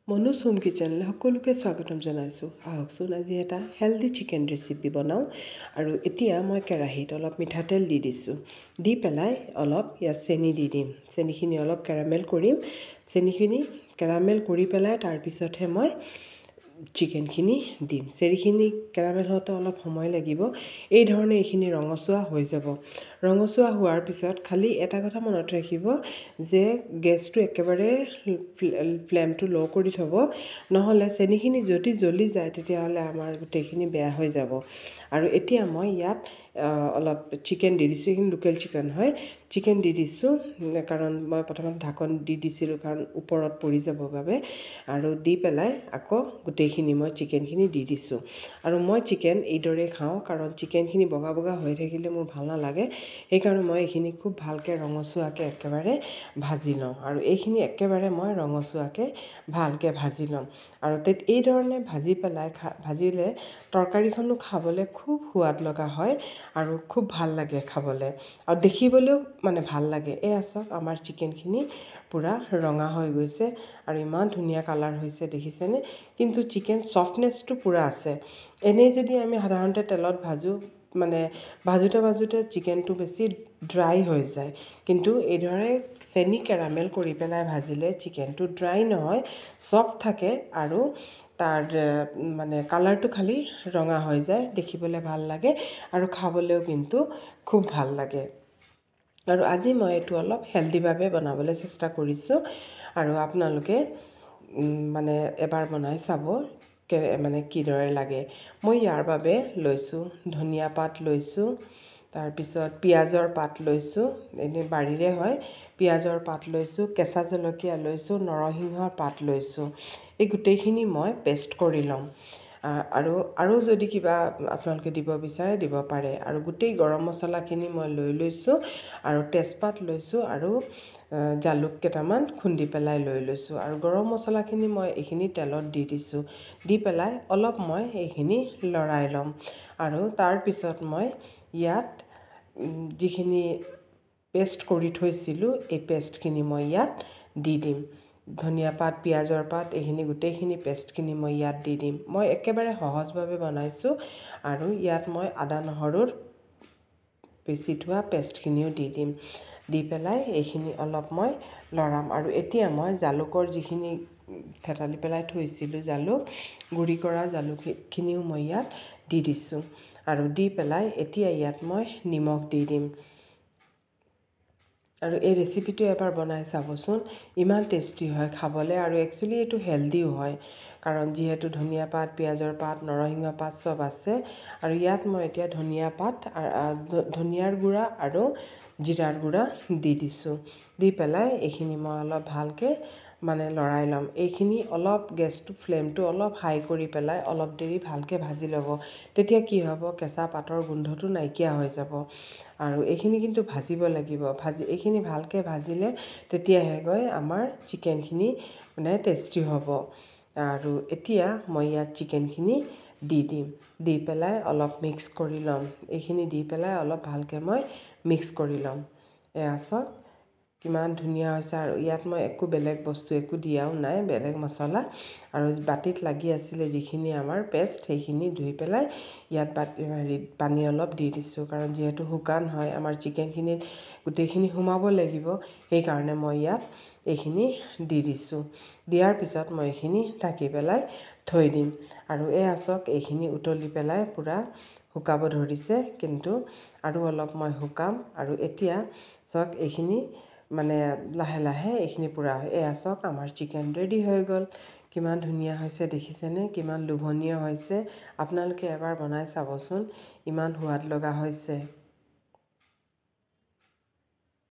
Manuj home কিচেনলৈ সকলোকে স্বাগতম জনাইছোঁ। আহকচোন আজি এটা হেল্ডি চিকেন ৰেচিপি বনাওঁ। আৰু এতিয়া মই কেৰাহীত অলপ মিঠাতেল দি দিছোঁ। দি পেলাই অলপ ইয়াত চেনি দি দিম। চেনিখিনি অলপ কেৰামেল কৰিম। চেনিখিনি কেৰামেল কৰি পেলাই তাৰপিছতহে মই চিকেনখিনি দিম। চেনিখিনি কেৰামেল হওঁতে অলপ সময় লাগিব। এই ধৰণে এইখিনি ৰঙচুৱা হৈ যাব। ৰঙচুৱা হোৱাৰ পিছত খালি এটা কথা মনত ৰাখিব যে গেছটো একেবাৰে ফ্লেমটো ল' কৰি থ'ব, নহ'লে চেনিখিনি যদি জ্বলি যায় তেতিয়াহ'লে আমাৰ গোটেইখিনি বেয়া হৈ যাব। আৰু এতিয়া মই ইয়াত অলপ চিকেন দি দিছোঁ। এইখিনি লোকেল চিকেন হয়। চিকেন দি দিছোঁ কাৰণ মই প্ৰথমতে ঢাকন দি দিছিলোঁ কাৰণ ওপৰত পৰি যাব বাবে। আৰু দি পেলাই আকৌ গোটেইখিনি মই চিকেনখিনি দি দিছোঁ। আৰু মই চিকেন এইদৰে খাওঁ কাৰণ চিকেনখিনি বগা বগা হৈ থাকিলে মোৰ ভাল নালাগে। সেইকাৰণে মই এইখিনি খুব ভালকৈ ৰঙচুৱাকৈ একেবাৰে ভাজি লওঁ। আৰু এইখিনি একেবাৰে মই ৰঙচুৱাকৈ ভালকৈ ভাজি ল'ম। আৰু এই ধৰণে ভাজি পেলাই ভাজিলে তৰকাৰীখনো খাবলৈ খুব সোৱাদ লগা হয় আৰু খুব ভাল লাগে খাবলৈ। আৰু দেখিবলৈও মানে ভাল লাগে। এয়া চাওক আমাৰ চিকেনখিনি পূৰা ৰঙা হৈ গৈছে আৰু ইমান ধুনীয়া কালাৰ হৈছে দেখিছেনে? কিন্তু চিকেন ছফ্টনেছটো পূৰা আছে। এনেই যদি আমি সাধাৰণতে তেলত ভাজোঁতে চিকেনটো বেছি ড্ৰাই হৈ যায়। কিন্তু এইদৰে চেনি কেৰামেল কৰি পেলাই ভাজিলে চিকেনটো ড্ৰাই নহয়, ছফ্ট থাকে আৰু তাৰ কালাৰটো খালি ৰঙা হৈ যায়। দেখিবলৈ ভাল লাগে আৰু খাবলৈও কিন্তু খুব ভাল লাগে। আৰু আজি মই এইটো অলপ হেল্ডিভাৱে বনাবলৈ চেষ্টা কৰিছোঁ। আৰু আপোনালোকে এবাৰ বনাই চাব কিদৰে লাগে। মই ইয়াৰ বাবে লৈছোঁ ধনিয়া পাত লৈছোঁ, তাৰপিছত পিঁয়াজৰ পাত লৈছোঁ, এনেই বাৰীৰে হয়। পিঁয়াজৰ পাত লৈছোঁ, কেঁচা জলকীয়া লৈছোঁ, নৰসিংহৰ পাত লৈছোঁ। এই গোটেইখিনি মই পেষ্ট কৰি ল'ম। আৰু যদি কিবা আপোনালোকে দিব বিচাৰে দিব পাৰে। আৰু গোটেই গৰম মছলাখিনি মই লৈ লৈছোঁ আৰু তেজপাত লৈছোঁ আৰু জালুক কেইটামান খুন্দি পেলাই লৈ লৈছোঁ। আৰু গৰম মছলাখিনি মই এইখিনি তেলত দি দিছোঁ। দি পেলাই অলপ মই এইখিনি লৰাই ল'ম। আৰু তাৰপিছত মই ইয়াত যিখিনি পেষ্ট কৰি থৈছিলোঁ এই পেষ্টখিনি মই ইয়াত দি দিম। ধনিয়া পাত, পিঁয়াজৰ পাত এইখিনি গোটেইখিনি পেষ্টখিনি মই ইয়াত দি দিম। মই একেবাৰে সহজভাৱে বনাইছোঁ। আৰু ইয়াত মই আদা নহৰুৰ পিচি থোৱা পেষ্টখিনিও দি দিম। দি পেলাই এইখিনি অলপ মই লৰাম। আৰু এতিয়া মই জালুকৰ যিখিনি থেতালি পেলাই থৈছিলোঁ জালুক, গুড়ি কৰা জালুকখিনিও মই ইয়াত দি দিছোঁ। আৰু দি পেলাই এতিয়া ইয়াত মই নিমখ দি দিম। আৰু এই ৰেচিপিটো এবাৰ বনাই চাবচোন, ইমান টেষ্টি হয় খাবলৈ। আৰু একচুৱেলি এইটো হেল্ডিও হয় কাৰণ যিহেতু ধনিয়া পাত, পিঁয়াজৰ পাত, নৰসিংহ পাত চব আছে। আৰু ইয়াত মই এতিয়া ধনিয়াৰ গুড়া আৰু জিৰাৰ গুড়া দি দিছোঁ। দি পেলাই এইখিনি মই অলপ ভালকৈ লৰাই ল'ম। এইখিনি অলপ গেছটো ফ্লেমটো অলপ হাই কৰি পেলাই অলপ দেৰি ভালকৈ ভাজি ল'ব। তেতিয়া কি হ'ব, কেঁচা পাতৰ গোন্ধটো নাইকিয়া হৈ যাব। আৰু এইখিনি কিন্তু ভাজিব লাগিব। এইখিনি ভালকৈ ভাজিলে তেতিয়াহে গৈ আমাৰ চিকেনখিনি টেষ্টি হ'ব। আৰু এতিয়া মই ইয়াত চিকেনখিনি দি দিম। দি পেলাই অলপ মিক্স কৰি ল'ম। এইখিনি দি পেলাই অলপ ভালকৈ মই মিক্স কৰি ল'ম। এয়া চাওক কিমান ধুনীয়া হৈছে। আৰু ইয়াত মই একো বেলেগ বস্তু একো দিয়াও নাই, বেলেগ মছলা। আৰু বাতিত লাগি আছিলে যিখিনি আমাৰ পেষ্ট সেইখিনি ধুই পেলাই ইয়াত পানী অলপ দি দিছোঁ। কাৰণ যিহেতু শুকান হয় আমাৰ চিকেনখিনিত গোটেইখিনি সোমাব লাগিব। সেইকাৰণে মই ইয়াত এইখিনি দি দিছোঁ। দিয়াৰ পিছত মই এইখিনি ঢাকি পেলাই থৈ দিম। আৰু এয়া চাওক এইখিনি উতলি পেলাই পূৰা শুকাব ধৰিছে। কিন্তু আৰু অলপ মই শুকাম। আৰু এতিয়া চাওক এইখিনি লাহে লাহে এইখিনি পূৰা এয়া চাওক আমাৰ চিকেন ৰেডি হৈ গ'ল। কিমান ধুনীয়া হৈছে দেখিছেনে? কিমান লোভনীয় হৈছে। আপোনালোকে এবাৰ বনাই চাবচোন, ইমান সোৱাদ লগা হৈছে।